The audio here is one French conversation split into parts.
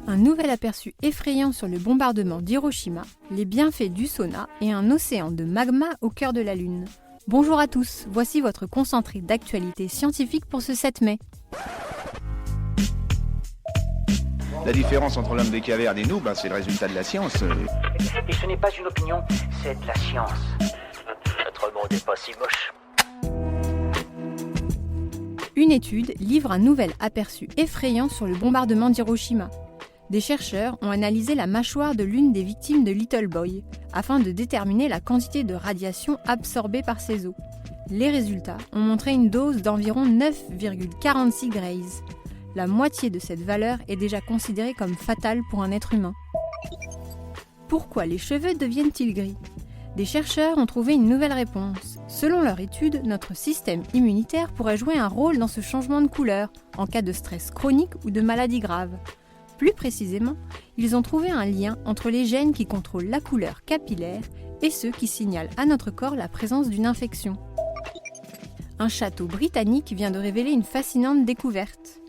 Un nouvel aperçu effrayant sur le bombardement d'Hiroshima, les bienfaits du sauna et un océan de magma au cœur de la Lune. Bonjour à tous, voici votre concentré d'actualité scientifique pour ce 7 mai. La différence entre l'homme des cavernes et nous, c'est le résultat de la science. Et ce n'est pas une opinion, c'est de la science. Notre monde n'est pas si moche. Une étude livre un nouvel aperçu effrayant sur le bombardement d'Hiroshima. Des chercheurs ont analysé la mâchoire de l'une des victimes de Little Boy afin de déterminer la quantité de radiation absorbée par ses os. Les résultats ont montré une dose d'environ 9,46 grays. La moitié de cette valeur est déjà considérée comme fatale pour un être humain. Pourquoi les cheveux deviennent-ils gris ? Des chercheurs ont trouvé une nouvelle réponse. Selon leur étude, notre système immunitaire pourrait jouer un rôle dans ce changement de couleur en cas de stress chronique ou de maladie grave. Plus précisément, ils ont trouvé un lien entre les gènes qui contrôlent la couleur capillaire et ceux qui signalent à notre corps la présence d'une infection. Un château britannique vient de révéler une fascinante découverte.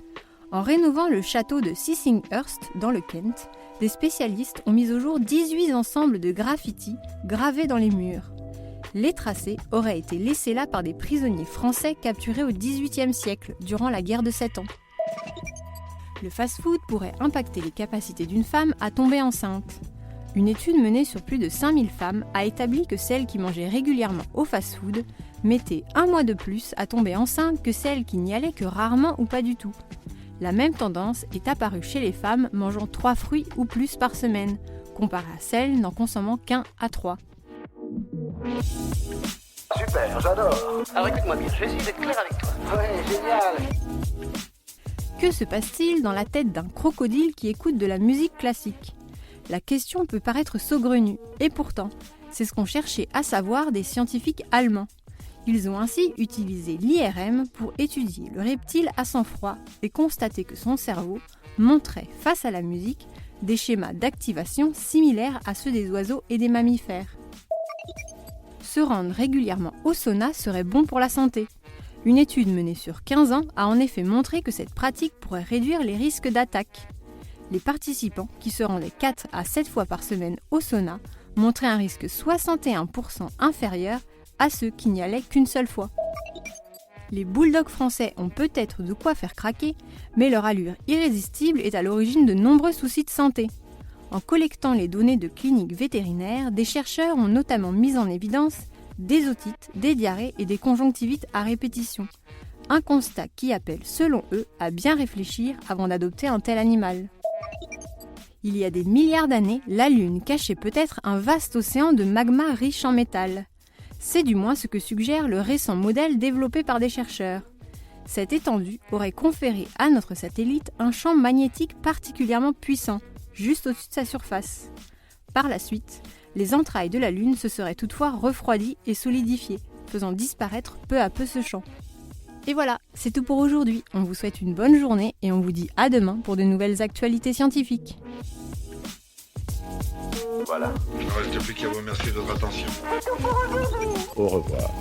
En rénovant le château de Sissinghurst dans le Kent, des spécialistes ont mis au jour 18 ensembles de graffitis gravés dans les murs. Les tracés auraient été laissés là par des prisonniers français capturés au XVIIIe siècle durant la guerre de 7 ans. Le fast-food pourrait impacter les capacités d'une femme à tomber enceinte. Une étude menée sur plus de 5000 femmes a établi que celles qui mangeaient régulièrement au fast-food mettaient 1 mois de plus à tomber enceinte que celles qui n'y allaient que rarement ou pas du tout. La même tendance est apparue chez les femmes mangeant 3 fruits ou plus par semaine, comparée à celles n'en consommant qu'1 à 3. Super, j'adore. Alors écoute-moi bien, je vais essayer d'être clair avec toi. Ouais, génial. Que se passe-t-il dans la tête d'un crocodile qui écoute de la musique classique ? La question peut paraître saugrenue, et pourtant, c'est ce qu'ont cherché à savoir des scientifiques allemands. Ils ont ainsi utilisé l'IRM pour étudier le reptile à sang froid et constater que son cerveau montrait, face à la musique, des schémas d'activation similaires à ceux des oiseaux et des mammifères. Se rendre régulièrement au sauna serait bon pour la santé. Une étude menée sur 15 ans a en effet montré que cette pratique pourrait réduire les risques d'attaque. Les participants, qui se rendaient 4 à 7 fois par semaine au sauna, montraient un risque 61% inférieur à ceux qui n'y allaient qu'une seule fois. Les bulldogs français ont peut-être de quoi faire craquer, mais leur allure irrésistible est à l'origine de nombreux soucis de santé. En collectant les données de cliniques vétérinaires, des chercheurs ont notamment mis en évidence des otites, des diarrhées et des conjonctivites à répétition. Un constat qui appelle, selon eux, à bien réfléchir avant d'adopter un tel animal. Il y a des milliards d'années, la Lune cachait peut-être un vaste océan de magma riche en métal. C'est du moins ce que suggère le récent modèle développé par des chercheurs. Cette étendue aurait conféré à notre satellite un champ magnétique particulièrement puissant, juste au-dessus de sa surface. Par la suite, les entrailles de la Lune se seraient toutefois refroidies et solidifiées, faisant disparaître peu à peu ce champ. Et voilà, c'est tout pour aujourd'hui. On vous souhaite une bonne journée et on vous dit à demain pour de nouvelles actualités scientifiques. Voilà. Il ne reste plus qu'à vous remercier de votre attention. Au revoir.